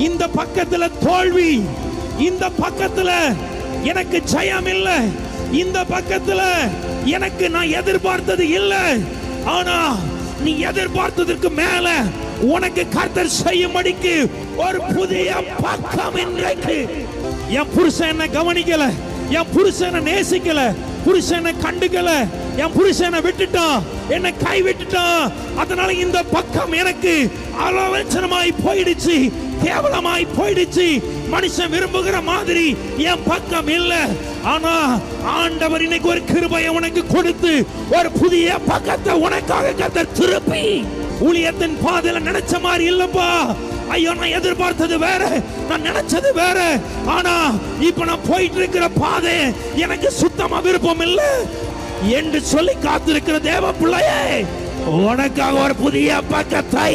இந்த பக்கத்துல தோல்வி, இந்த பக்கத்துல எனக்கு ஜெயம் இல்லை, இந்த பக்கத்துல எனக்கு நான் எதிர்பார்த்தது இல்லை. ஆனா நீ எதிர்பார்த்ததற்கு மேல உனக்கு கர்த்தர் செய்யும்படிக்கு ஒரு புதிய பக்கம் இன்றைக்கு. என் புருஷன் என்ன கவனிக்கல, என் புருஷனை நேசிக்கல, புருஷனை கண்டுக்கல, என் புருஷனை விட்டுட்டான், என்னை கை விட்டுட்டான். அதனால இந்த பக்கம் எனக்கு அலட்சணமாய் போயிடுச்சு, கேவலமாய் போயிடுச்சு. மனுஷன் விரும்புகிற மாதிரி என் பக்கம் இல்ல. ஆனா ஆண்டவர் இன்னைக்கு ஒரு கிருபையை உனக்கு கொடுத்து ஒரு புதிய பக்கத்தை உனக்காக கர்த்தர் திருப்பி. ஊழியத்தின் பாதையில நினைச்ச மாதிரி இல்லப்பா, ஐயோ நான் எதிர்பார்த்தது வேற, நான் நினைச்சது வேற, ஆனா இப்ப நான் போயிட்டு இருக்கிற பாதை எனக்கு சுத்தமா விருப்பம் இல்லை என்று சொல்லி காத்திருக்கிற தேவ பிள்ளையே, உனக்காக ஒரு புதிய பக்கத்தை